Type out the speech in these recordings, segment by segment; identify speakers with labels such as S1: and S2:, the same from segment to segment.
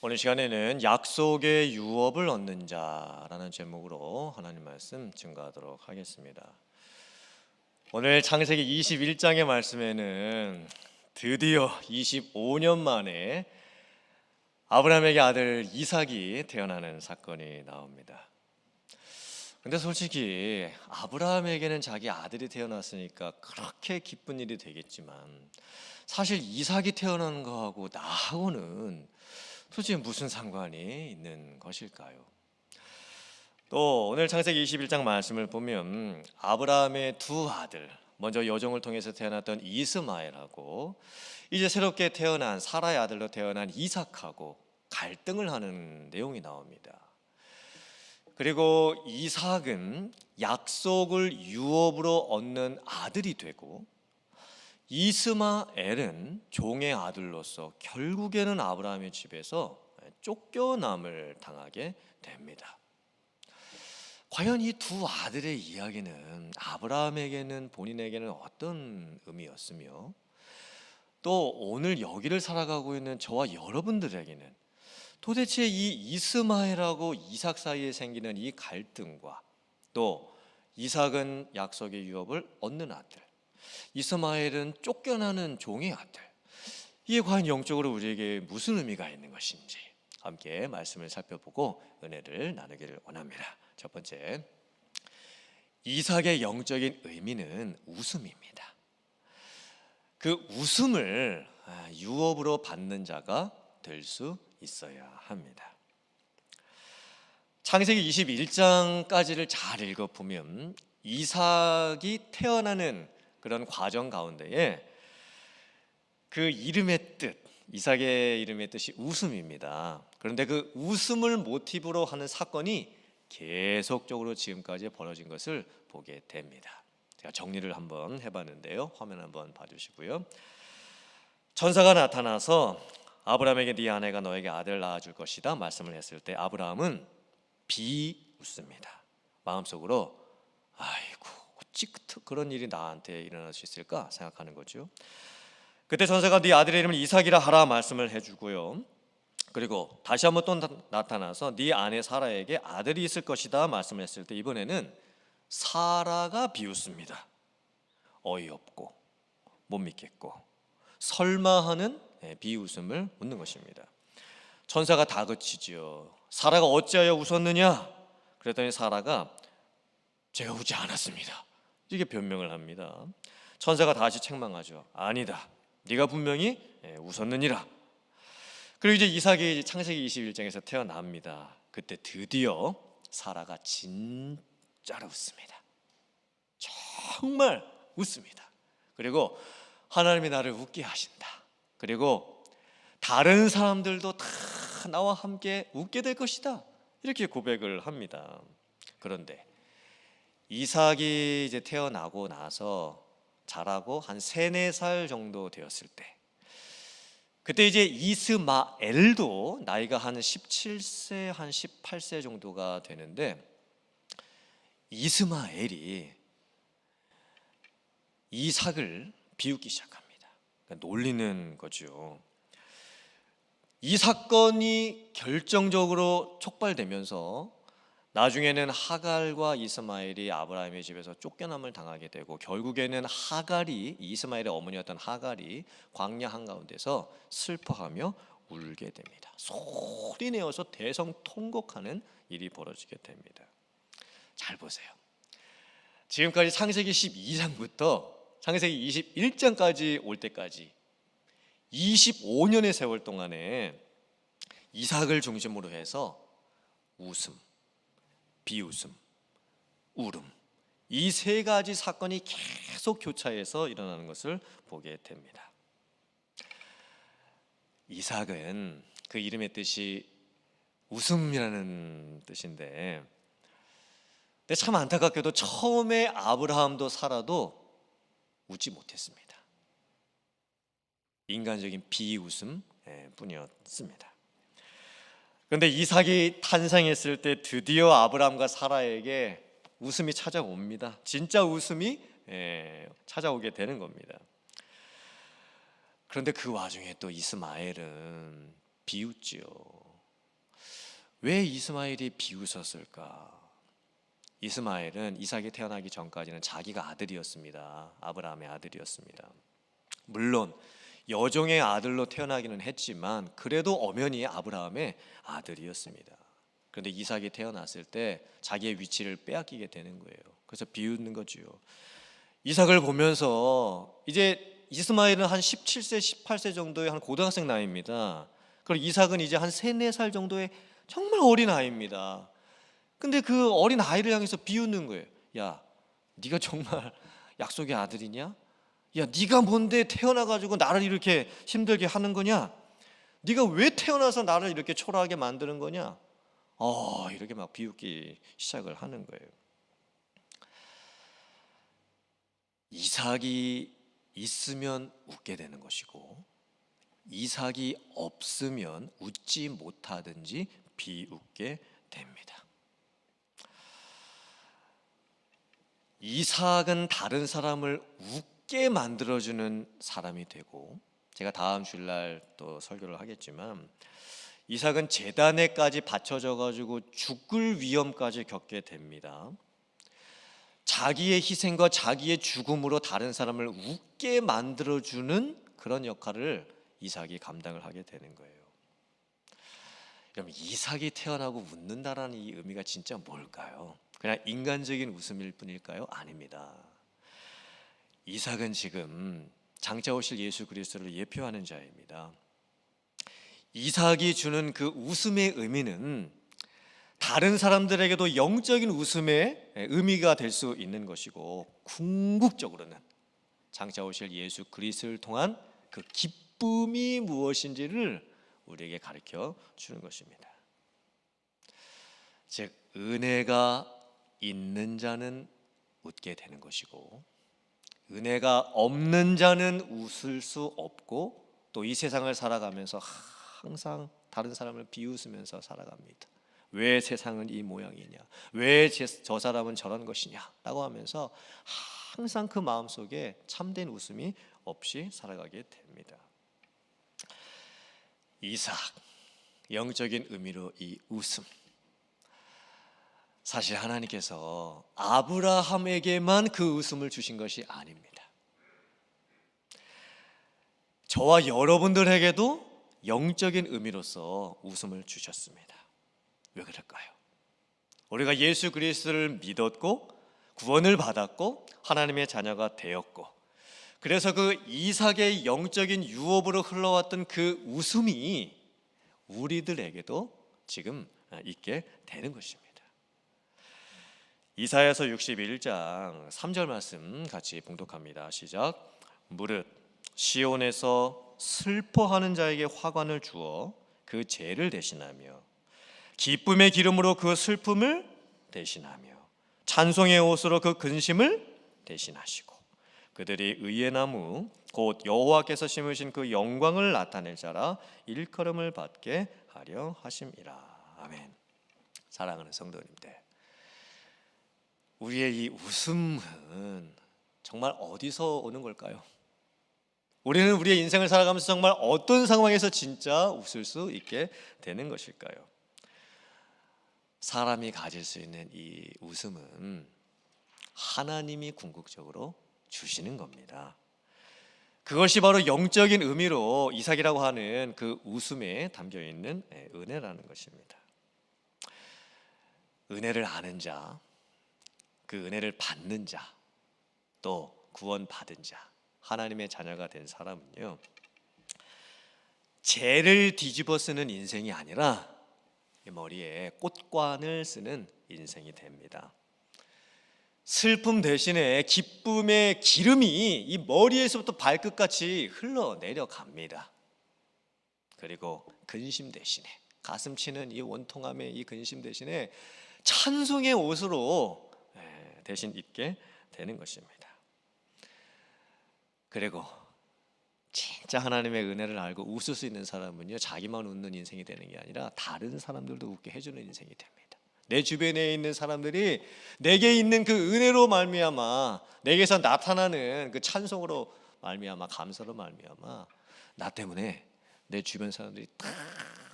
S1: 오늘 시간에는 약속의 유업을 얻는 자라는 제목으로 하나님 말씀 증거하도록 하겠습니다. 오늘 창세기 21장의 말씀에는 드디어 25년 만에 아브라함에게 아들 이삭이 태어나는 사건이 나옵니다. 근데 솔직히 아브라함에게는 자기 아들이 태어났으니까 그렇게 기쁜 일이 되겠지만 사실 이삭이 태어나는 거하고 나하고는 도대체 무슨 상관이 있는 것일까요? 또 오늘 창세기 21장 말씀을 보면 아브라함의 두 아들, 먼저 여종을 통해서 태어났던 이스마엘하고 이제 새롭게 태어난 사라의 아들로 태어난 이삭하고 갈등을 하는 내용이 나옵니다. 그리고 이삭은 약속을 유업으로 얻는 아들이 되고 이스마엘은 종의 아들로서 결국에는 아브라함의 집에서 쫓겨남을 당하게 됩니다. 과연 이 두 아들의 이야기는 아브라함에게는 본인에게는 어떤 의미였으며 또 오늘 여기를 살아가고 있는 저와 여러분들에게는 도대체 이 이스마엘하고 이삭 사이에 생기는 이 갈등과 또 이삭은 약속의 유업을 얻는 아들, 이스마엘은 쫓겨나는 종의 아들, 이게 과연 영적으로 우리에게 무슨 의미가 있는 것인지 함께 말씀을 살펴보고 은혜를 나누기를 원합니다. 첫 번째, 이삭의 영적인 의미는 웃음입니다. 그 웃음을 유업으로 받는 자가 될 수 있어야 합니다. 창세기 21장까지를 잘 읽어보면 이삭이 태어나는 그런 과정 가운데에 그 이름의 뜻, 이삭의 이름의 뜻이 웃음입니다. 그런데 그 웃음을 모티브로 하는 사건이 계속적으로 지금까지 벌어진 것을 보게 됩니다. 제가 정리를 한번 해봤는데요. 화면 한번 봐주시고요. 천사가 나타나서 아브라함에게 네 아내가 너에게 아들을 낳아줄 것이다 말씀을 했을 때 아브라함은 비웃습니다. 마음속으로 아이고 어찌 그런 일이 나한테 일어날 수 있을까 생각하는 거죠. 그때 천사가 네 아들의 이름을 이삭이라 하라 말씀을 해주고요. 그리고 다시 한번 또 나타나서 네 아내 사라에게 아들이 있을 것이다 말씀을 했을 때 이번에는 사라가 비웃습니다. 어이없고 못 믿겠고 설마 하는 비웃음을 웃는 것입니다. 천사가 다그치지요. 사라가 어찌하여 웃었느냐? 그랬더니 사라가 제가 웃지 않았습니다. 이게 변명을 합니다. 천사가 다시 책망하죠. 아니다. 네가 분명히 웃었느니라. 그리고 이제 이삭이 창세기 21장에서 태어납니다. 그때 드디어 사라가 진짜로 웃습니다. 정말 웃습니다. 그리고 하나님이 나를 웃게 하신다. 그리고 다른 사람들도 다 나와 함께 웃게 될 것이다. 이렇게 고백을 합니다. 그런데 이삭이 이제 태어나고 나서 자라고 한 3, 4살 정도 되었을 때 그때 이제 이스마엘도 나이가 한 17세, 한 18세 정도가 되는데 이스마엘이 이삭을 비웃기 시작합니다. 그러니까 놀리는 거죠. 이 사건이 결정적으로 촉발되면서 나중에는 하갈과 이스마엘이 아브라함의 집에서 쫓겨남을 당하게 되고 결국에는 하갈이 이스마엘의 어머니였던 하갈이 광야 한가운데서 슬퍼하며 울게 됩니다. 소리내어서 대성통곡하는 일이 벌어지게 됩니다. 잘 보세요. 지금까지 창세기 12장부터 창세기 21장까지 올 때까지 25년의 세월 동안에 이삭을 중심으로 해서 웃음, 비웃음, 울음 이 3가지 사건이 계속 교차해서 일어나는 것을 보게 됩니다. 이삭은 그 이름의 뜻이 웃음이라는 뜻인데 근데 참 안타깝게도 처음에 아브라함도 사라도 웃지 못했습니다. 인간적인 비웃음 뿐이었습니다. 그런데 이삭이 탄생했을 때 드디어 아브라함과 사라에게 웃음이 찾아옵니다. 진짜 웃음이 찾아오게 되는 겁니다. 그런데 그 와중에 또 이스마엘은 비웃지요. 왜 이스마엘이 비웃었을까? 이스마엘은 이삭이 태어나기 전까지는 자기가 아들이었습니다. 아브라함의 아들이었습니다. 물론 여종의 아들로 태어나기는 했지만 그래도 엄연히 아브라함의 아들이었습니다. 그런데 이삭이 태어났을 때 자기의 위치를 빼앗기게 되는 거예요. 그래서 비웃는 거지요. 이삭을 보면서 이제 이스마엘은 한 17세, 18세 정도의 한 고등학생 나이입니다. 그리고 이삭은 이제 한 3, 4살 정도의 정말 어린 아이입니다. 근데 그 어린 아이를 향해서 비웃는 거예요. 야, 네가 정말 약속의 아들이냐? 야, 네가 뭔데 태어나가지고 나를 이렇게 힘들게 하는 거냐? 네가 왜 태어나서 나를 이렇게 초라하게 만드는 거냐? 이렇게 막 비웃기 시작을 하는 거예요. 이삭이 있으면 웃게 되는 것이고 이삭이 없으면 웃지 못하든지 비웃게 됩니다. 이삭은 다른 사람을 웃게 만들어주는 사람이 되고, 제가 다음 주일날 또 설교를 하겠지만 이삭은 제단에까지 받쳐져 가지고 죽을 위험까지 겪게 됩니다. 자기의 희생과 자기의 죽음으로 다른 사람을 웃게 만들어주는 그런 역할을 이삭이 감당을 하게 되는 거예요. 그럼 이삭이 태어나고 웃는다라는 이 의미가 진짜 뭘까요? 그냥 인간적인 웃음일 뿐일까요? 아닙니다. 이삭은 지금 장차 오실 예수 그리스도를 예표하는 자입니다. 이삭이 주는 그 웃음의 의미는 다른 사람들에게도 영적인 웃음의 의미가 될 수 있는 것이고, 궁극적으로는 장차 오실 예수 그리스도를 통한 그 기쁨이 무엇인지를 우리에게 가르쳐 주는 것입니다. 즉, 은혜가 있는 자는 웃게 되는 것이고 은혜가 없는 자는 웃을 수 없고, 또 이 세상을 살아가면서 항상 다른 사람을 비웃으면서 살아갑니다. 왜 세상은 이 모양이냐, 왜 저 사람은 저런 것이냐 라고 하면서 항상 그 마음속에 참된 웃음이 없이 살아가게 됩니다. 이삭, 영적인 의미로 이 웃음, 사실 하나님께서 아브라함에게만 그 웃음을 주신 것이 아닙니다. 저와 여러분들에게도 영적인 의미로서 웃음을 주셨습니다. 왜 그럴까요? 우리가 예수 그리스도를 믿었고 구원을 받았고 하나님의 자녀가 되었고, 그래서 그 이삭의 영적인 유업으로 흘러왔던 그 웃음이 우리들에게도 지금 있게 되는 것입니다. 이사야서 61장 3절 말씀 같이 봉독합니다. 시작. 무릇 시온에서 슬퍼하는 자에게 화관을 주어 그 죄를 대신하며 기쁨의 기름으로 그 슬픔을 대신하며 찬송의 옷으로 그 근심을 대신하시고 그들이 의의 나무 곧 여호와께서 심으신 그 영광을 나타낼 자라 일컬음을 받게 하려 하심이라. 아멘. 사랑하는 성도님들, 우리의 이 웃음은 정말 어디서 오는 걸까요? 우리는 우리의 인생을 살아가면서 정말 어떤 상황에서 진짜 웃을 수 있게 되는 것일까요? 사람이 가질 수 있는 이 웃음은 하나님이 궁극적으로 주시는 겁니다. 그것이 바로 영적인 의미로 이삭이라고 하는 그 웃음에 담겨 있는 은혜라는 것입니다. 은혜를 아는 자, 그 은혜를 받는 자, 또 구원받은 자, 하나님의 자녀가 된 사람은요, 죄를 뒤집어 쓰는 인생이 아니라 머리에 꽃관을 쓰는 인생이 됩니다. 슬픔 대신에 기쁨의 기름이 이 머리에서부터 발끝까지 흘러내려갑니다. 그리고 근심 대신에, 가슴 치는 이 원통함의 이 근심 대신에 찬송의 옷으로 대신 입게 되는 것입니다. 그리고 진짜 하나님의 은혜를 알고 웃을 수 있는 사람은요, 자기만 웃는 인생이 되는 게 아니라 다른 사람들도 웃게 해주는 인생이 됩니다. 내 주변에 있는 사람들이 내게 있는 그 은혜로 말미암아, 내게서 나타나는 그 찬송으로 말미암아, 감사로 말미암아 나 때문에 내 주변 사람들이 다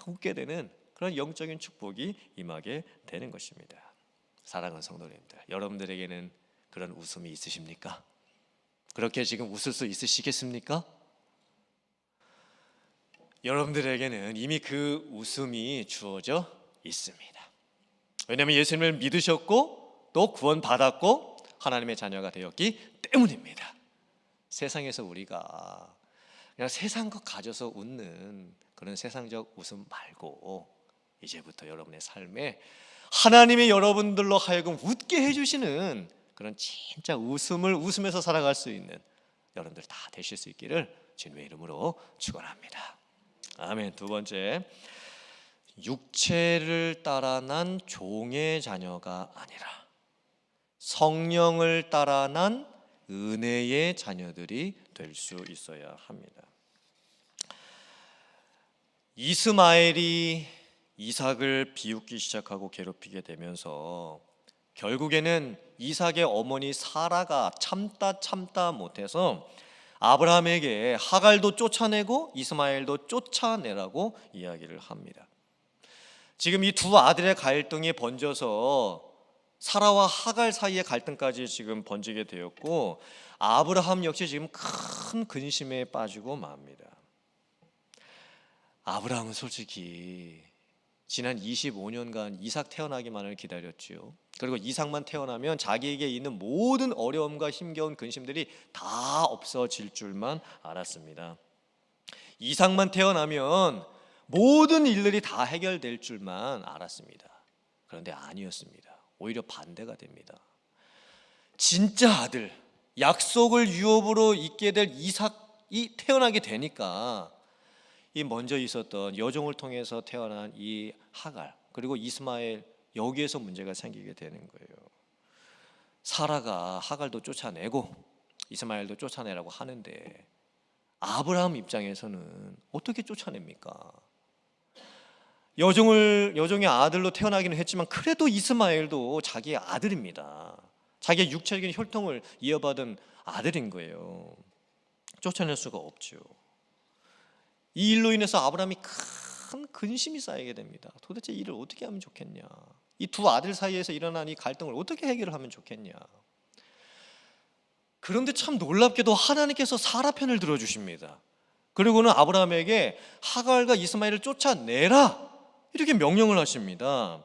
S1: 웃게 되는 그런 그런 영적인 축복이 임하게 되는 것입니다. 사랑하는 성도님들, 여러분들에게는 그런 웃음이 있으십니까? 그렇게 지금 웃을 수 있으시겠습니까? 여러분들에게는 이미 그 웃음이 주어져 있습니다. 왜냐하면 예수님을 믿으셨고 또 구원받았고 하나님의 자녀가 되었기 때문입니다. 세상에서 우리가 그냥 세상 것 가져서 웃는 그런 세상적 웃음 말고 이제부터 여러분의 삶에 하나님의 여러분들로 하여금 웃게 해주시는 그런 진짜 웃음을 웃으면서 살아갈 수 있는 여러분들 다 되실 수 있기를 주님의 이름으로 축원합니다. 아멘. 두 번째, 육체를 따라 난 종의 자녀가 아니라 성령을 따라 난 은혜의 자녀들이 될 수 있어야 합니다. 이스마엘이 이삭을 비웃기 시작하고 괴롭히게 되면서 결국에는 이삭의 어머니 사라가 참다 못해서 아브라함에게 하갈도 쫓아내고 이스마엘도 쫓아내라고 이야기를 합니다. 지금 이 두 아들의 갈등이 번져서 사라와 하갈 사이의 갈등까지 지금 번지게 되었고 아브라함 역시 지금 큰 근심에 빠지고 맙니다. 아브라함은 솔직히 지난 25년간 이삭 태어나기만을 기다렸지요. 그리고 이삭만 태어나면 자기에게 있는 모든 어려움과 힘겨운 근심들이 다 없어질 줄만 알았습니다. 이삭만 태어나면 모든 일들이 다 해결될 줄만 알았습니다. 그런데 아니었습니다. 오히려 반대가 됩니다. 진짜 아들, 약속을 유업으로 잇게 될 이삭이 태어나게 되니까 이 먼저 있었던 여종을 통해서 태어난 이 하갈 그리고 이스마엘, 여기에서 문제가 생기게 되는 거예요. 사라가 하갈도 쫓아내고 이스마엘도 쫓아내라고 하는데 아브라함 입장에서는 어떻게 쫓아냅니까? 여종의 아들로 태어나기는 했지만 그래도 이스마엘도 자기의 아들입니다. 자기의 육체적인 혈통을 이어받은 아들인 거예요. 쫓아낼 수가 없죠. 이 일로 인해서 아브라함이 큰 근심이 쌓이게 됩니다. 도대체 일을 어떻게 하면 좋겠냐? 이 두 아들 사이에서 일어난 이 갈등을 어떻게 해결을 하면 좋겠냐? 그런데 참 놀랍게도 하나님께서 사라 편을 들어주십니다. 그리고는 아브라함에게 하갈과 이스마엘을 쫓아내라 이렇게 명령을 하십니다.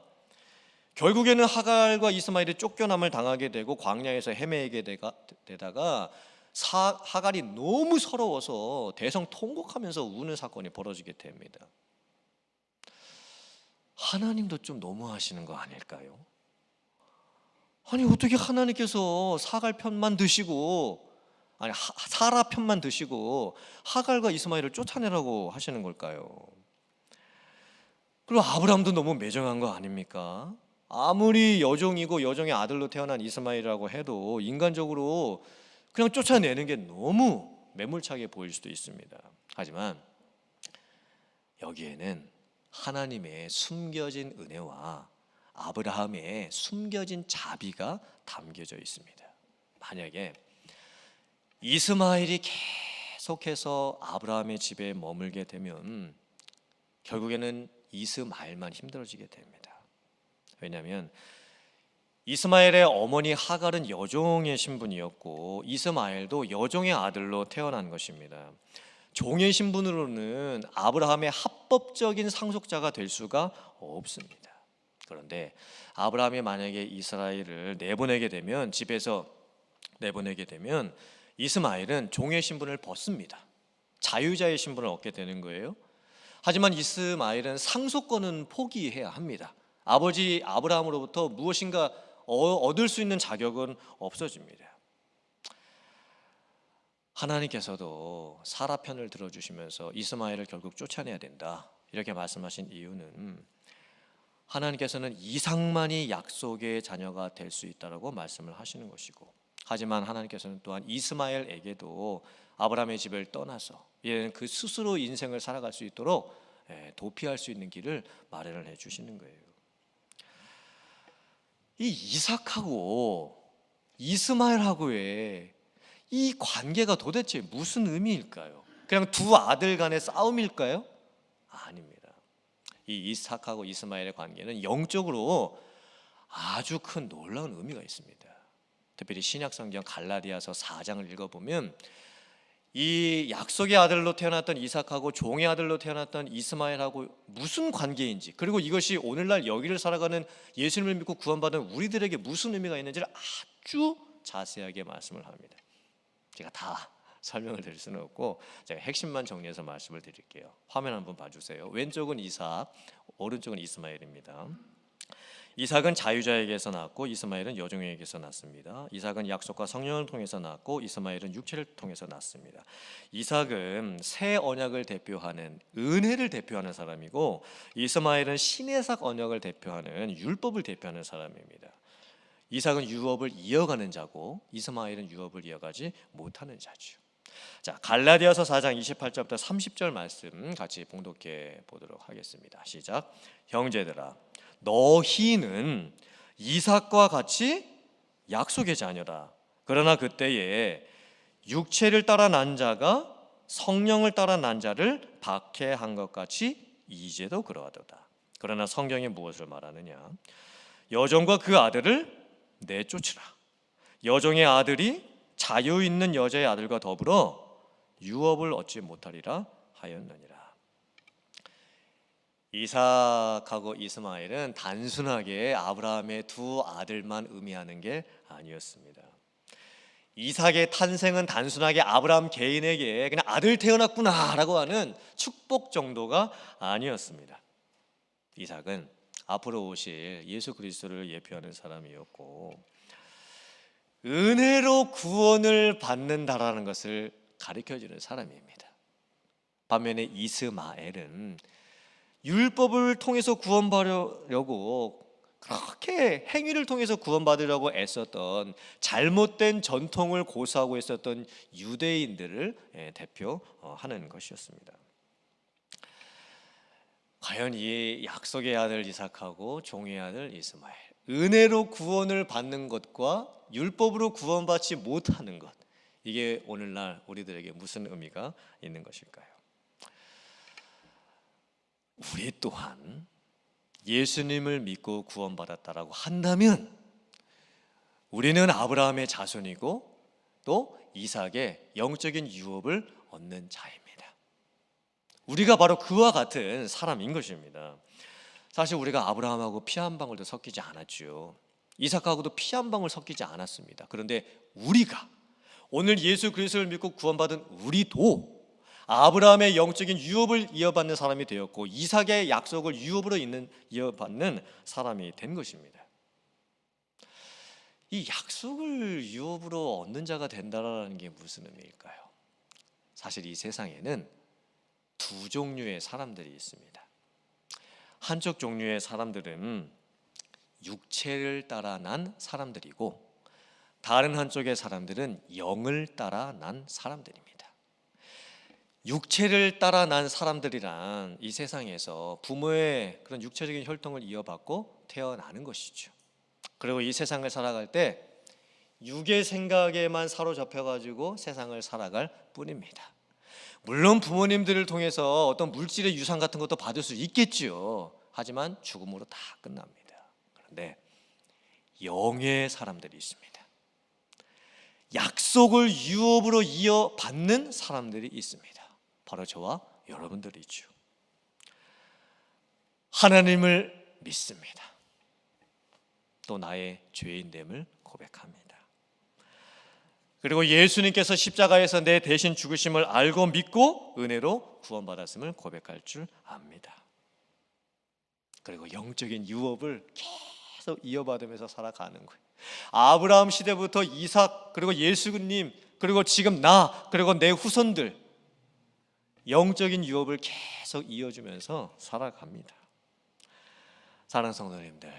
S1: 결국에는 하갈과 이스마엘이 쫓겨남을 당하게 되고 광야에서 헤매게 되다가 하갈이 너무 서러워서 대성통곡하면서 우는 사건이 벌어지게 됩니다. 하나님도 좀 너무하시는 거 아닐까요? 아니 어떻게 하나님께서 사갈 편만 드시고 사라 편만 드시고 하갈과 이스마엘을 쫓아내라고 하시는 걸까요? 그리고 아브라함도 너무 매정한 거 아닙니까? 아무리 여종이고 여종의 아들로 태어난 이스마엘이라고 해도 인간적으로 그냥 쫓아내는 게 너무 매몰차게 보일 수도 있습니다. 하지만 여기에는 하나님의 숨겨진 은혜와 아브라함의 숨겨진 자비가 담겨져 있습니다. 만약에 이스마엘이 계속해서 아브라함의 집에 머물게 되면 결국에는 이스마엘만 힘들어지게 됩니다. 왜냐하면 이스마엘의 어머니 하갈은 여종의 신분이었고 이스마엘도 여종의 아들로 태어난 것입니다. 종의 신분으로는 아브라함의 합법적인 상속자가 될 수가 없습니다. 그런데 아브라함이 만약에 이스라엘을 내보내게 되면 집에서 내보내게 되면 이스마엘은 종의 신분을 벗습니다. 자유자의 신분을 얻게 되는 거예요. 하지만 이스마엘은 상속권은 포기해야 합니다. 아버지 아브라함으로부터 무엇인가 얻을 수 있는 자격은 없어집니다. 하나님께서도 사라 편을 들어주시면서 이스마엘을 결국 쫓아내야 된다 이렇게 말씀하신 이유는 하나님께서는 이삭만이 약속의 자녀가 될 수 있다라고 말씀을 하시는 것이고 하지만 하나님께서는 또한 이스마엘에게도 아브라함의 집을 떠나서 얘는 그 스스로 인생을 살아갈 수 있도록 도피할 수 있는 길을 마련을 해주시는 거예요. 이 이삭하고 이스마엘하고의 이 관계가 도대체 무슨 의미일까요? 그냥 두 아들 간의 싸움일까요? 아닙니다. 이 이삭하고 이스마엘의 관계는 영적으로 아주 큰 놀라운 의미가 있습니다. 특별히 신약성경 갈라디아서 4장을 읽어보면 이 약속의 아들로 태어났던 이삭하고 종의 아들로 태어났던 이스마엘하고 무슨 관계인지, 그리고 이것이 오늘날 여기를 살아가는 예수님을 믿고 구원받은 우리들에게 무슨 의미가 있는지를 아주 자세하게 말씀을 합니다. 제가 다 설명을 드릴 수는 없고 제가 핵심만 정리해서 말씀을 드릴게요. 화면 한번 봐주세요. 왼쪽은 이삭, 오른쪽은 이스마엘입니다. 이삭은 자유자에게서 낳았고 이스마엘은 여종에게서 낳습니다. 이삭은 약속과 성령을 통해서 낳았고 이스마엘은 육체를 통해서 낳습니다. 이삭은 새 언약을 대표하는 은혜를 대표하는 사람이고 이스마엘은 신해삭 언약을 대표하는 율법을 대표하는 사람입니다. 이삭은 유업을 이어가는 자고 이스마엘은 유업을 이어가지 못하는 자죠. 자, 갈라디아서 4장 28절부터 30절 말씀 같이 봉독해 보도록 하겠습니다. 시작. 형제들아, 너희는 이삭과 같이 약속의 자녀라. 그러나 그때에 육체를 따라 난 자가 성령을 따라 난 자를 박해한 것 같이 이제도 그러하도다. 그러나 성경이 무엇을 말하느냐? 여종과 그 아들을 내쫓으라. 여종의 아들이 자유 있는 여자의 아들과 더불어 유업을 얻지 못하리라 하였느니라. 이삭하고 이스마엘은 단순하게 아브라함의 두 아들만 의미하는 게 아니었습니다. 이삭의 탄생은 단순하게 아브라함 개인에게 그냥 아들 태어났구나라고 하는 축복 정도가 아니었습니다. 이삭은 앞으로 오실 예수 그리스도를 예표하는 사람이었고 은혜로 구원을 받는다라는 것을 가르쳐주는 사람입니다. 반면에 이스마엘은 율법을 통해서 구원받으려고 그렇게 행위를 통해서 구원받으려고 애썼던 잘못된 전통을 고수하고 있었던 유대인들을 대표하는 것이었습니다. 과연 이 약속의 아들 이삭하고 종의 아들 이스마엘, 은혜로 구원을 받는 것과 율법으로 구원받지 못하는 것, 이게 오늘날 우리들에게 무슨 의미가 있는 것일까요? 우리 또한 예수님을 믿고 구원받았다라고 한다면 우리는 아브라함의 자손이고 또 이삭의 영적인 유업을 얻는 자입니다. 우리가 바로 그와 같은 사람인 것입니다. 사실 우리가 아브라함하고 피 한 방울도 섞이지 않았죠. 이삭하고도 피 한 방울 섞이지 않았습니다. 그런데 우리가 오늘 예수 그리스도를 믿고 구원받은 우리도 아브라함의 영적인 유업을 이어받는 사람이 되었고 이삭의 약속을 유업으로 이어받는 사람이 된 것입니다. 이 약속을 유업으로 얻는 자가 된다는 게 무슨 의미일까요? 사실 이 세상에는 두 종류의 사람들이 있습니다. 한쪽 종류의 사람들은 육체를 따라 난 사람들이고 다른 한쪽의 사람들은 영을 따라 난 사람들입니다. 육체를 따라 난 사람들이란 이 세상에서 부모의 그런 육체적인 혈통을 이어받고 태어나는 것이죠. 그리고 이 세상을 살아갈 때 육의 생각에만 사로잡혀가지고 세상을 살아갈 뿐입니다. 물론 부모님들을 통해서 어떤 물질의 유산 같은 것도 받을 수 있겠지요. 하지만 죽음으로 다 끝납니다. 그런데 영의 사람들이 있습니다. 약속을 유업으로 이어받는 사람들이 있습니다. 바로 저와 여러분들이죠. 하나님을 믿습니다. 또 나의 죄인됨을 고백합니다. 그리고 예수님께서 십자가에서 내 대신 죽으심을 알고 믿고 은혜로 구원받았음을 고백할 줄 압니다. 그리고 영적인 유업을 계속 이어받으면서 살아가는 거예요. 아브라함 시대부터 이삭, 그리고 예수님, 그리고 지금 나, 그리고 내 후손들, 영적인 유업을 계속 이어주면서 살아갑니다. 사랑하는 성도님들,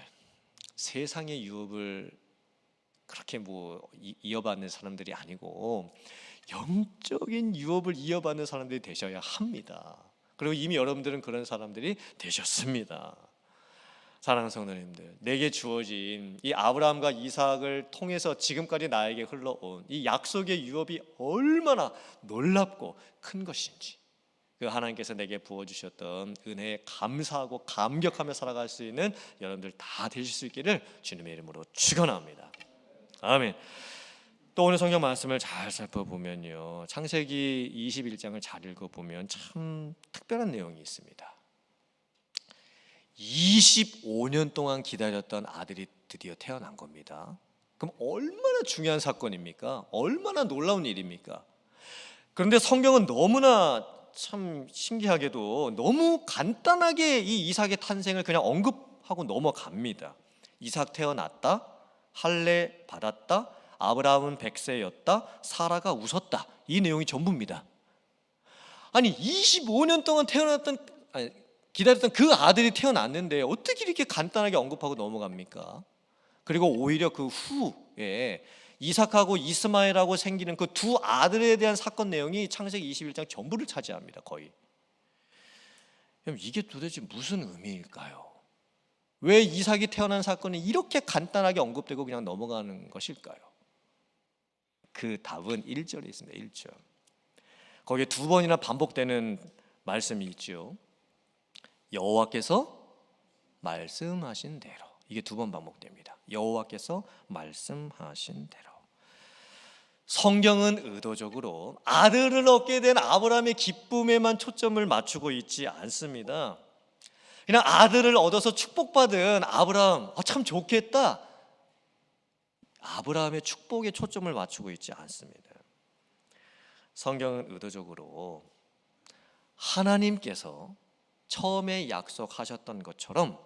S1: 세상의 유업을 그렇게 이어받는 사람들이 아니고 영적인 유업을 이어받는 사람들이 되셔야 합니다. 그리고 이미 여러분들은 그런 사람들이 되셨습니다. 사랑하는 성도님들, 내게 주어진 이 아브라함과 이삭을 통해서 지금까지 나에게 흘러온 이 약속의 유업이 얼마나 놀랍고 큰 것인지, 그 하나님께서 내게 부어주셨던 은혜에 감사하고 감격하며 살아갈 수 있는 여러분들 다 되실 수 있기를 주님의 이름으로 축원합니다. 아멘. 또 오늘 성경 말씀을 잘 살펴보면요, 창세기 21장을 잘 읽어보면 참 특별한 내용이 있습니다. 25년 동안 기다렸던 아들이 드디어 태어난 겁니다. 그럼 얼마나 중요한 사건입니까? 얼마나 놀라운 일입니까? 그런데 성경은 너무나 참 신기하게도 너무 간단하게 이 이삭의 탄생을 그냥 언급하고 넘어갑니다. 이삭 태어났다, 할례 받았다, 아브라함은 100세였다, 사라가 웃었다. 이 내용이 전부입니다. 아니 25년 동안 기다렸던 그 아들이 태어났는데 어떻게 이렇게 간단하게 언급하고 넘어갑니까? 그리고 오히려 그 후에 이삭하고 이스마엘하고 생기는 그 두 아들에 대한 사건 내용이 창세기 21장 전부를 차지합니다. 거의. 그럼 이게 도대체 무슨 의미일까요? 왜 이삭이 태어난 사건이 이렇게 간단하게 언급되고 그냥 넘어가는 것일까요? 그 답은 1절에 있습니다. 1절. 거기에 두 번이나 반복되는 말씀이 있죠. 여호와께서 말씀하신 대로. 이게 두 번 반복됩니다. 여호와께서 말씀하신 대로. 성경은 의도적으로 아들을 얻게 된 아브라함의 기쁨에만 초점을 맞추고 있지 않습니다. 그냥 아들을 얻어서 축복받은 아브라함, 참 좋겠다, 아브라함의 축복에 초점을 맞추고 있지 않습니다. 성경은 의도적으로 하나님께서 처음에 약속하셨던 것처럼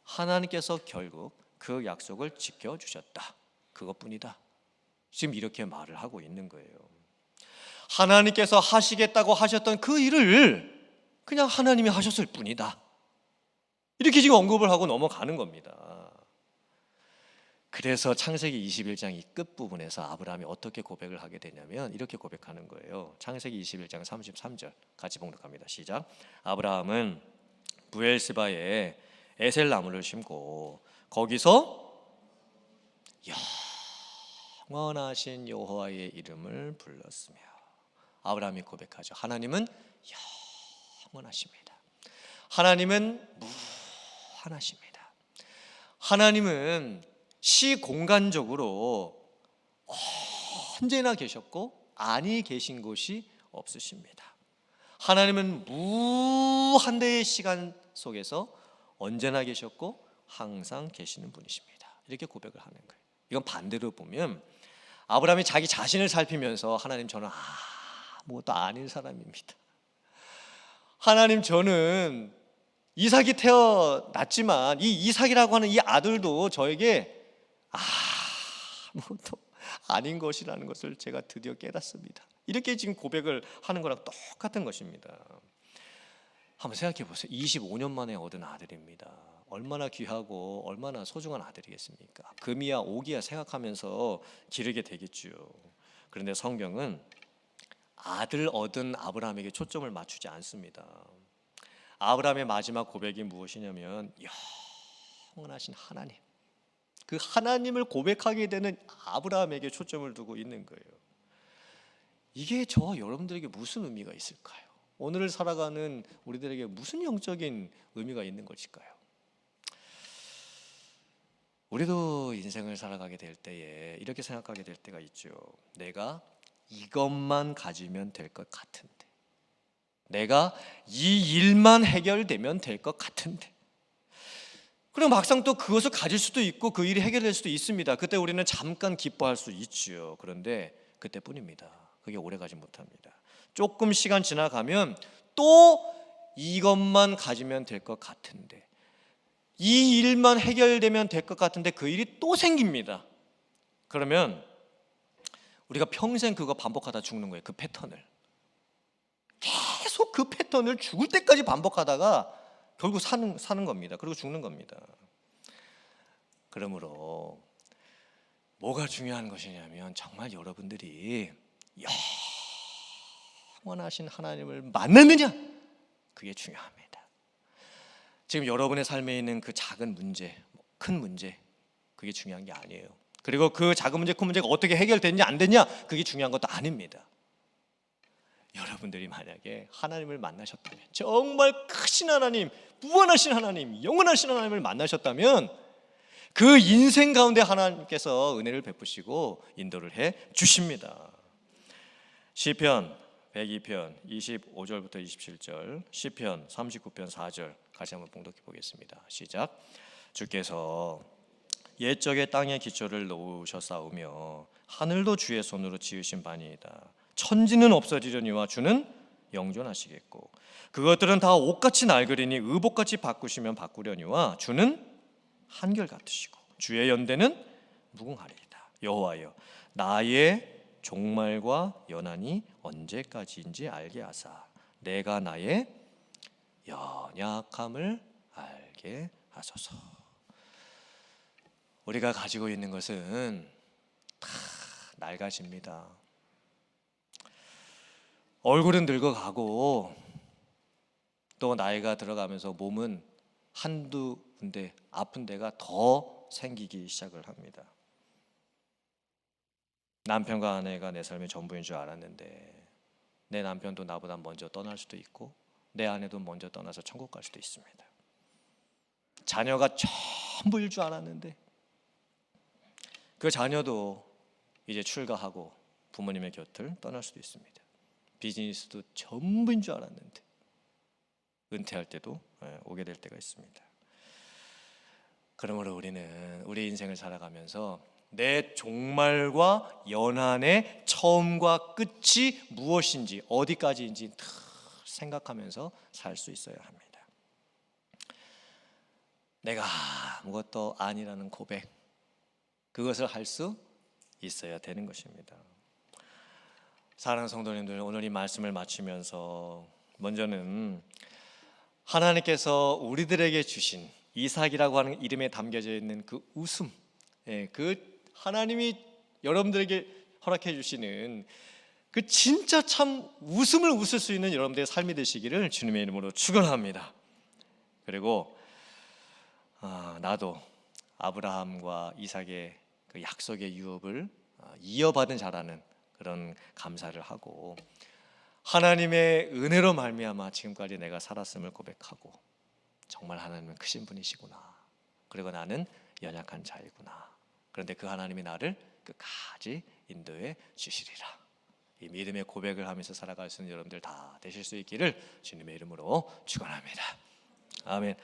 S1: 하나님께서 결국 그 약속을 지켜주셨다, 그것뿐이다, 지금 이렇게 말을 하고 있는 거예요. 하나님께서 하시겠다고 하셨던 그 일을 그냥 하나님이 하셨을 뿐이다, 이렇게 지금 언급을 하고 넘어가는 겁니다. 그래서 창세기 21장 이 끝부분에서 아브라함이 어떻게 고백을 하게 되냐면 이렇게 고백하는 거예요. 창세기 21장 33절 같이 봉독합니다. 시작. 아브라함은 부엘스바에 에셀 나무를 심고 거기서 영원하신 여호와의 이름을 불렀으며. 아브라함이 고백하죠. 하나님은 영원하십니다. 하나님은 무한하십니다. 하나님은 시공간적으로 언제나 계셨고 아니 계신 곳이 없으십니다. 하나님은 무한대의 시간 속에서 언제나 계셨고 항상 계시는 분이십니다. 이렇게 고백을 하는 거예요. 이건 반대로 보면 아브라함이 자기 자신을 살피면서 하나님, 저는 아무것도 아닌 사람입니다. 하나님, 저는 이삭이 태어났지만 이 이삭이라고 하는 이 아들도 저에게 아무것도 아닌 것이라는 것을 제가 드디어 깨닫습니다. 이렇게 지금 고백을 하는 거랑 똑같은 것입니다. 한번 생각해 보세요. 25년 만에 얻은 아들입니다. 얼마나 귀하고 얼마나 소중한 아들이겠습니까? 금이야 옥이야 생각하면서 기르게 되겠죠. 그런데 성경은 아들 얻은 아브라함에게 초점을 맞추지 않습니다. 아브라함의 마지막 고백이 무엇이냐면 영원하신 하나님, 그 하나님을 고백하게 되는 아브라함에게 초점을 두고 있는 거예요. 이게 저와 여러분들에게 무슨 의미가 있을까요? 오늘을 살아가는 우리들에게 무슨 영적인 의미가 있는 것일까요? 우리도 인생을 살아가게 될 때에 이렇게 생각하게 될 때가 있죠. 내가 이것만 가지면 될 것 같은데, 내가 이 일만 해결되면 될 것 같은데, 그리고 막상 또 그것을 가질 수도 있고 그 일이 해결될 수도 있습니다. 그때 우리는 잠깐 기뻐할 수 있죠. 그런데 그때뿐입니다. 그게 오래가지 못합니다. 조금 시간 지나가면 또 이것만 가지면 될 것 같은데, 이 일만 해결되면 될 것 같은데 그 일이 또 생깁니다. 그러면 우리가 평생 그거 반복하다 죽는 거예요. 그 패턴을 계속 그 패턴을 죽을 때까지 반복하다가 결국 사는 겁니다. 그리고 죽는 겁니다. 그러므로 뭐가 중요한 것이냐면 정말 여러분들이 영원하신 하나님을 만났느냐, 그게 중요합니다. 지금 여러분의 삶에 있는 그 작은 문제, 큰 문제, 그게 중요한 게 아니에요. 그리고 그 작은 문제, 큰 문제가 어떻게 해결됐냐 안 됐냐, 그게 중요한 것도 아닙니다. 여러분들이 만약에 하나님을 만나셨다면, 정말 크신 하나님, 무한하신 하나님, 영원하신 하나님을 만나셨다면 그 인생 가운데 하나님께서 은혜를 베푸시고 인도를 해 주십니다. 시편 102편 25절부터 27절, 시편 39편 4절 같이 한번 봉독해 보겠습니다. 시작. 주께서 옛적에 땅의 기초를 놓으셨사오며 하늘도 주의 손으로 지으신 바니이다. 천지는 없어지려니와 주는 영존하시겠고 그것들은 다 옷같이 낡으리니 의복같이 바꾸시면 바꾸려니와 주는 한결같으시고 주의 연대는 무궁하리이다. 여호와여, 나의 종말과 연한이 언제까지인지 알게 하사 내가 나의 연약함을 알게 하소서. 우리가 가지고 있는 것은 다 낡아집니다. 얼굴은 늙어가고 또 나이가 들어가면서 몸은 한두 군데 아픈 데가 더 생기기 시작을 합니다. 남편과 아내가 내 삶의 전부인 줄 알았는데 내 남편도 나보다 먼저 떠날 수도 있고 내 아내도 먼저 떠나서 천국 갈 수도 있습니다. 자녀가 전부일 줄 알았는데 그 자녀도 이제 출가하고 부모님의 곁을 떠날 수도 있습니다. 비즈니스도 전부인 줄 알았는데 은퇴할 때도 오게 될 때가 있습니다. 그러므로 우리는 우리 인생을 살아가면서 내 종말과 연한의 처음과 끝이 무엇인지 어디까지인지 생각하면서 살 수 있어야 합니다. 내가 아무것도 아니라는 고백, 그것을 할 수 있어야 되는 것입니다. 사랑하는 성도님들, 오늘 이 말씀을 마치면서 먼저는 하나님께서 우리들에게 주신 이삭이라고 하는 이름에 담겨져 있는 그 웃음, 그 하나님이 여러분들에게 허락해 주시는 그 진짜 참 웃음을 웃을 수 있는 여러분들의 삶이 되시기를 주님의 이름으로 축원합니다. 그리고 나도 아브라함과 이삭의 그 약속의 유업을 이어받은 자라는 그런 감사를 하고 하나님의 은혜로 말미암아 지금까지 내가 살았음을 고백하고 정말 하나님은 크신 분이시구나. 그리고 나는 연약한 자이구나. 그런데 그 하나님이 나를 끝까지 인도해 주시리라. 이 믿음의 고백을 하면서 살아갈 수 있는 여러분들 다 되실 수 있기를 주님의 이름으로 축원합니다. 아멘.